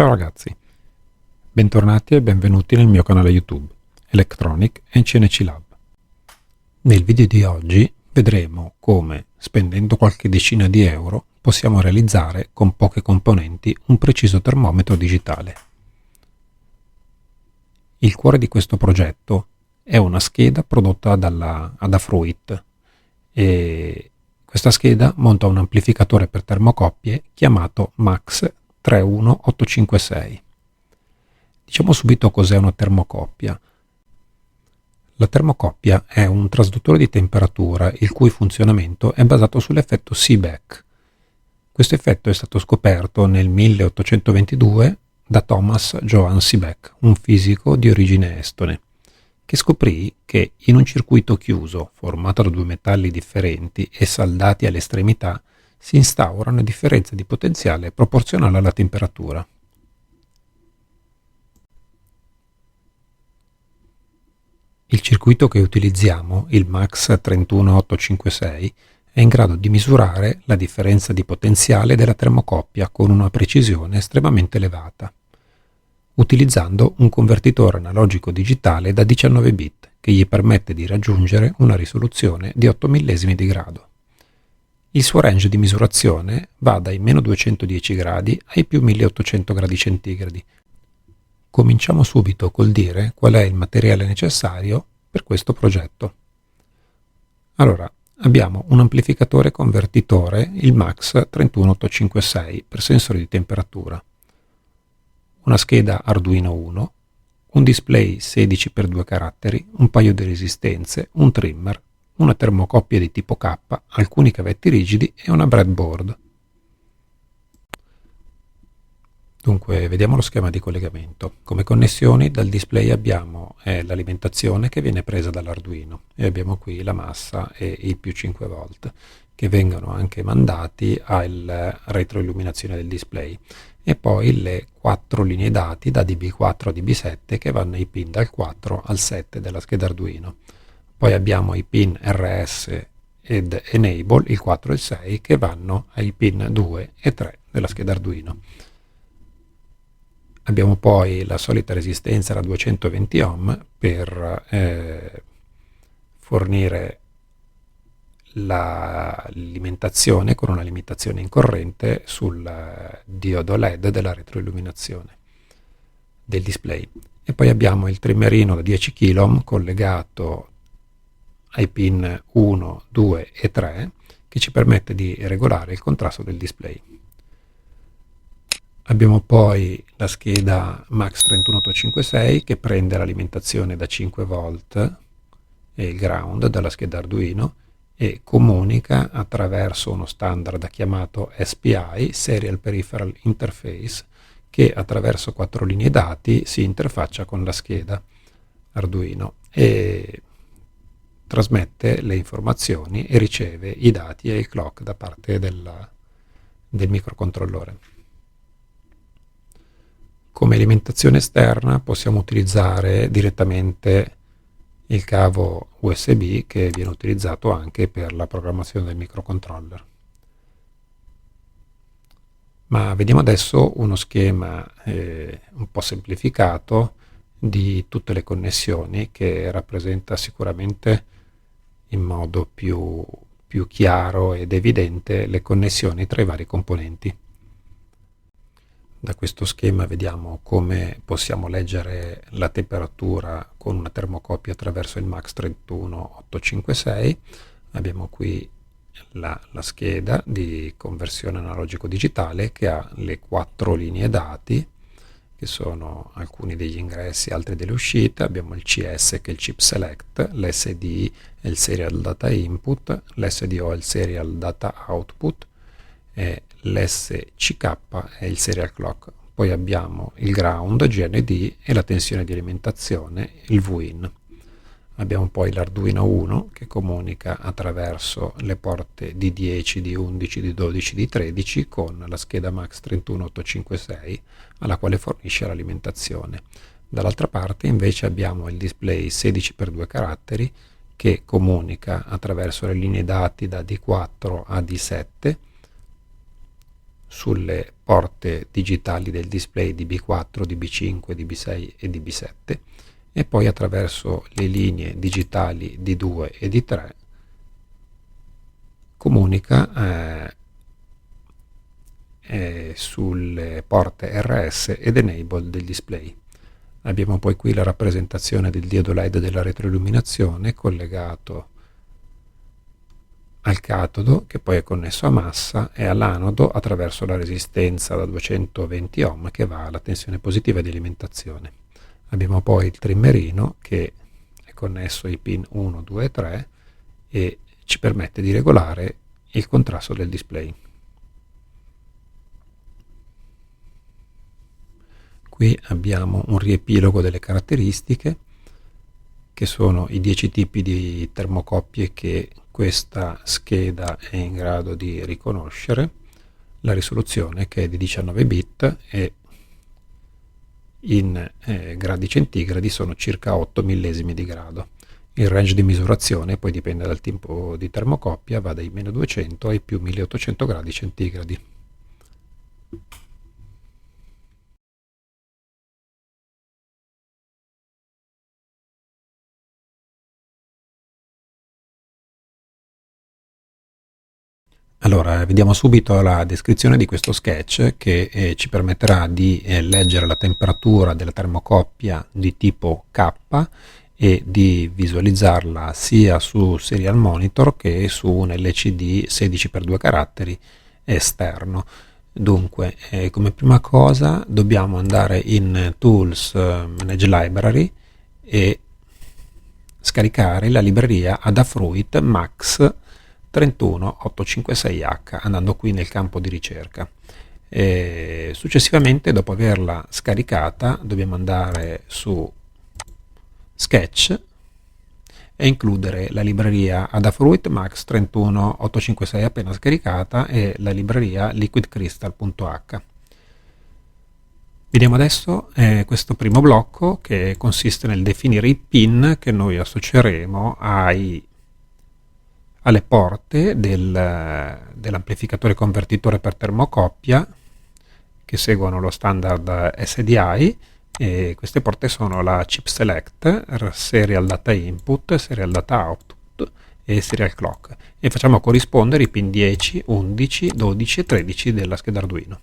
Ciao ragazzi, bentornati e benvenuti nel mio canale YouTube Electronic and CNC Lab. Nel video di oggi vedremo come, spendendo qualche decina di euro, possiamo realizzare con poche componenti un preciso termometro digitale. Il cuore di questo progetto è una scheda prodotta dalla Adafruit e questa scheda monta un amplificatore per termocoppie chiamato Max 31856. Diciamo subito cos'è una termocoppia. La termocoppia è un trasduttore di temperatura il cui funzionamento è basato sull'effetto Seebeck. Questo effetto è stato scoperto nel 1822 da Thomas Johann Seebeck, un fisico di origine estone, che scoprì che in un circuito chiuso, formato da due metalli differenti e saldati alle estremità, si instaura una differenza di potenziale proporzionale alla temperatura. Il circuito che utilizziamo, il Max 31856, è in grado di misurare la differenza di potenziale della termocoppia con una precisione estremamente elevata, utilizzando un convertitore analogico digitale da 19 bit che gli permette di raggiungere una risoluzione di 8 millesimi di grado. Il suo range di misurazione va dai meno 210 gradi ai più 1800 gradi centigradi. Cominciamo subito col dire qual è il materiale necessario per questo progetto. Allora, abbiamo un amplificatore convertitore, il Max 31856 per sensore di temperatura, una scheda Arduino 1, un display 16x2 caratteri, un paio di resistenze, un trimmer, una termocoppia di tipo K, alcuni cavetti rigidi e una breadboard. Dunque, vediamo lo schema di collegamento. Come connessioni dal display abbiamo l'alimentazione che viene presa dall'Arduino e abbiamo qui la massa e il più 5 volt che vengono anche mandati alla retroilluminazione del display e poi le 4 linee dati da DB4 a DB7 che vanno ai pin dal 4 al 7 della scheda Arduino. Poi abbiamo i pin RS ed Enable, il 4 e il 6, che vanno ai pin 2 e 3 della scheda Arduino. Abbiamo poi la solita resistenza da 220 ohm per fornire l'alimentazione con una limitazione in corrente sul diodo LED della retroilluminazione del display. E poi abbiamo il trimmerino da 10 kΩ collegato ai pin 1, 2 e 3 che ci permette di regolare il contrasto del display. Abbiamo poi la scheda Max 31856 che prende l'alimentazione da 5 volt e il ground dalla scheda Arduino e comunica attraverso uno standard chiamato SPI, Serial Peripheral Interface, che attraverso 4 linee dati si interfaccia con la scheda Arduino e trasmette le informazioni e riceve i dati e il clock da parte del microcontrollore. Come alimentazione esterna possiamo utilizzare direttamente il cavo USB che viene utilizzato anche per la programmazione del microcontroller. Ma vediamo adesso uno schema un po' semplificato di tutte le connessioni che rappresenta sicuramente in modo più chiaro ed evidente le connessioni tra i vari componenti. Da questo schema vediamo come possiamo leggere la temperatura con una termocoppia attraverso il Max 31856. Abbiamo qui la scheda di conversione analogico-digitale che ha le 4 linee dati, che sono alcuni degli ingressi, altri delle uscite. Abbiamo il CS che è il chip select, l'SDI è il serial data input, l'SDO è il serial data output, e l'SCK è il serial clock. Poi abbiamo il ground, GND e la tensione di alimentazione, il VIN. Abbiamo poi l'Arduino 1 che comunica attraverso le porte D10, D11, D12, D13 con la scheda Max 31856 alla quale fornisce l'alimentazione. Dall'altra parte invece abbiamo il display 16x2 caratteri che comunica attraverso le linee dati da D4 a D7 sulle porte digitali del display DB4, DB5, DB6 e DB7 e poi attraverso le linee digitali D2 e D3 comunica sulle porte RS ed Enable del display. Abbiamo poi qui la rappresentazione del diodo LED della retroilluminazione collegato al catodo, che poi è connesso a massa, e all'anodo attraverso la resistenza da 220 ohm che va alla tensione positiva di alimentazione. Abbiamo poi il trimmerino che è connesso ai pin 1, 2 e 3 e ci permette di regolare il contrasto del display. Qui abbiamo un riepilogo delle caratteristiche, che sono i 10 tipi di termocoppie che questa scheda è in grado di riconoscere, la risoluzione che è di 19 bit e in gradi centigradi sono circa 8 millesimi di grado. Il range di misurazione poi dipende dal tipo di termocoppia, va dai meno 200 ai più 1800 gradi centigradi. Allora, vediamo subito la descrizione di questo sketch che ci permetterà di leggere la temperatura della termocoppia di tipo K e di visualizzarla sia su serial monitor che su un LCD 16x2 caratteri esterno. Dunque, come prima cosa dobbiamo andare in Tools, Manage Library e scaricare la libreria Adafruit Max 31856H andando qui nel campo di ricerca. Successivamente, dopo averla scaricata, dobbiamo andare su Sketch e includere la libreria Adafruit Max 31856 appena scaricata e la libreria liquidcrystal.h. Vediamo adesso questo primo blocco che consiste nel definire i pin che noi associeremo alle porte dell'amplificatore convertitore per termocoppia che seguono lo standard SDI, e queste porte sono la chip select, serial data input, serial data output e serial clock, e facciamo corrispondere i pin 10, 11, 12 e 13 della scheda Arduino.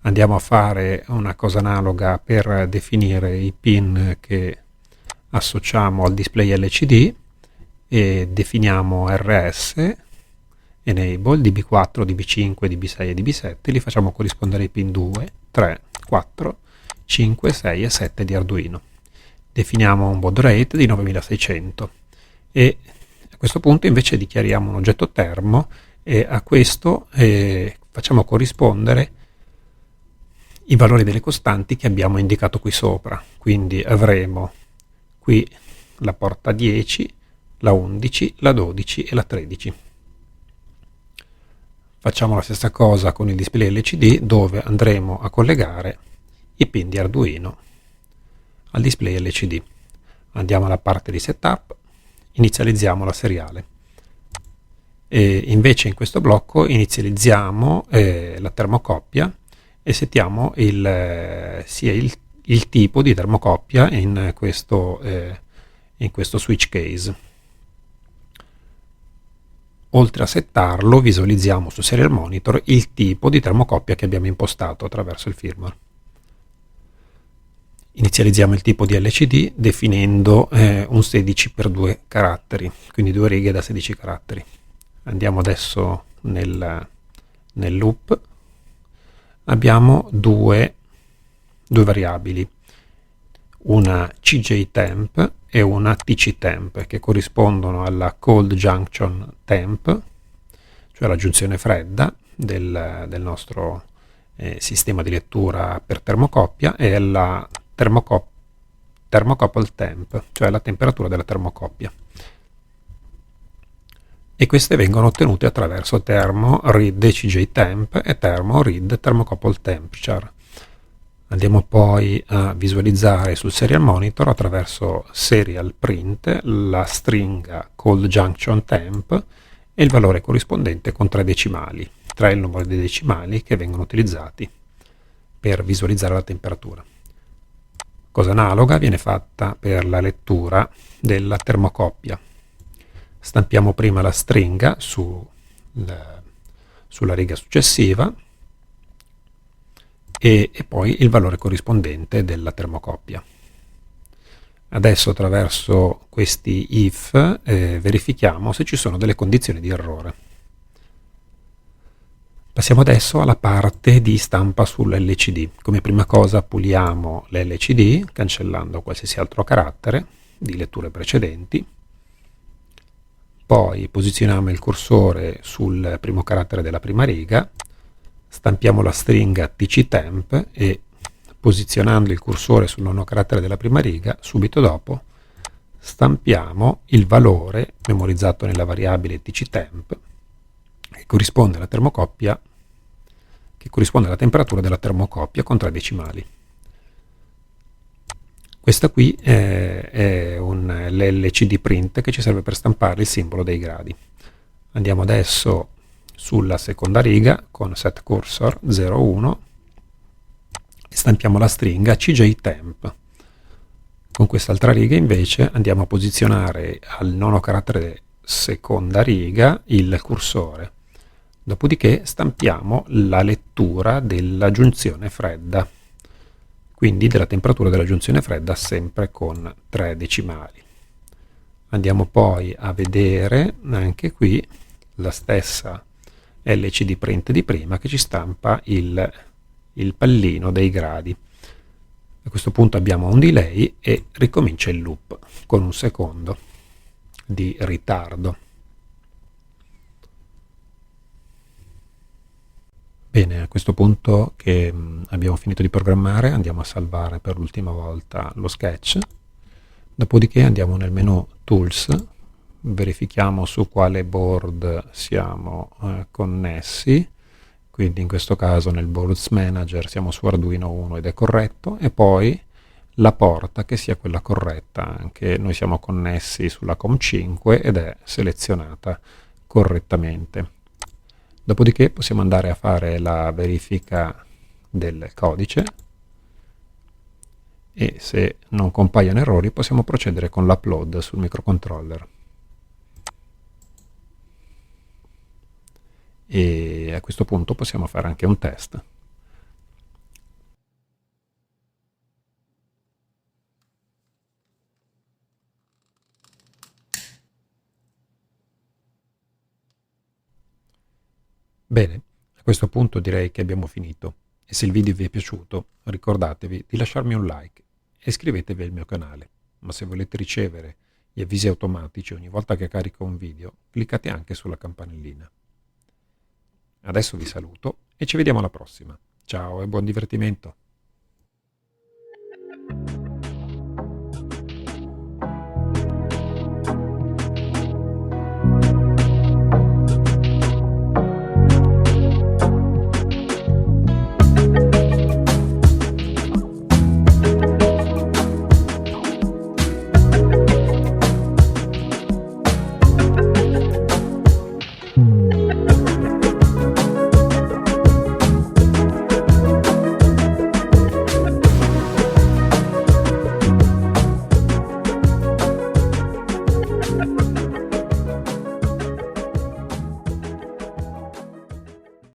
Andiamo a fare una cosa analoga per definire i pin che associamo al display LCD e definiamo RS, Enable, DB4, DB5, DB6 e DB7, li facciamo corrispondere ai pin 2, 3, 4, 5, 6 e 7 di Arduino. Definiamo un baud rate di 9600 e a questo punto invece dichiariamo un oggetto termo e a questo facciamo corrispondere i valori delle costanti che abbiamo indicato qui sopra. Quindi avremo qui la porta 10, la 11, la 12 e la 13. Facciamo la stessa cosa con il display LCD, dove andremo a collegare i pin di Arduino al display LCD. Andiamo alla parte di setup, inizializziamo la seriale. E invece in questo blocco inizializziamo la termocoppia e settiamo sia il tipo di termocoppia in questo switch case. Oltre a settarlo, visualizziamo su serial monitor il tipo di termocoppia che abbiamo impostato attraverso il firmware. Inizializziamo il tipo di LCD definendo un 16x2 caratteri, quindi 2 righe da 16 caratteri. Andiamo adesso nel loop. Abbiamo due variabili, una CJTemp e una TCTemp, che corrispondono alla Cold Junction Temp, cioè la giunzione fredda del nostro sistema di lettura per termocoppia, e la Thermocouple Temp, cioè la temperatura della termocoppia. E queste vengono ottenute attraverso Thermo Read CJTemp e Thermo Read Thermocouple Temperature. Andiamo poi a visualizzare sul serial monitor attraverso serial print la stringa Cold Junction Temp e il valore corrispondente con 3 decimali. 3 il numero dei decimali che vengono utilizzati per visualizzare la temperatura. Cosa analoga viene fatta per la lettura della termocoppia. Stampiamo prima la stringa sulla riga successiva e poi il valore corrispondente della termocoppia. Adesso attraverso questi if verifichiamo se ci sono delle condizioni di errore. Passiamo adesso alla parte di stampa sull'LCD. Come prima cosa puliamo l'LCD cancellando qualsiasi altro carattere di letture precedenti. Poi posizioniamo il cursore sul primo carattere della prima riga, stampiamo la stringa tctemp e posizionando il cursore sul nono carattere della prima riga, subito dopo stampiamo il valore memorizzato nella variabile tctemp che corrisponde alla termocoppia, che corrisponde alla temperatura della termocoppia con 3 decimali. Questa qui è l'LCD print che ci serve per stampare il simbolo dei gradi. Andiamo adesso sulla seconda riga con set cursor 01 e stampiamo la stringa cjtemp. Con quest'altra riga invece andiamo a posizionare al nono carattere seconda riga il cursore. Dopodiché stampiamo la lettura della giunzione fredda, quindi della temperatura della giunzione fredda sempre con 3 decimali. Andiamo poi a vedere anche qui la stessa LCD print di prima che ci stampa il pallino dei gradi. A questo punto abbiamo un delay e ricomincia il loop con un secondo di ritardo. Bene, a questo punto che abbiamo finito di programmare andiamo a salvare per l'ultima volta lo sketch, dopodiché andiamo nel menu Tools, verifichiamo su quale board siamo connessi, quindi in questo caso nel Boards Manager siamo su Arduino 1 ed è corretto, e poi la porta che sia quella corretta, anche noi siamo connessi sulla COM5 ed è selezionata correttamente. Dopodiché possiamo andare a fare la verifica del codice e se non compaiono errori possiamo procedere con l'upload sul microcontroller. E a questo punto possiamo fare anche un test. Bene, a questo punto direi che abbiamo finito e se il video vi è piaciuto ricordatevi di lasciarmi un like e iscrivetevi al mio canale, ma se volete ricevere gli avvisi automatici ogni volta che carico un video cliccate anche sulla campanellina. Adesso vi saluto e ci vediamo alla prossima. Ciao e buon divertimento!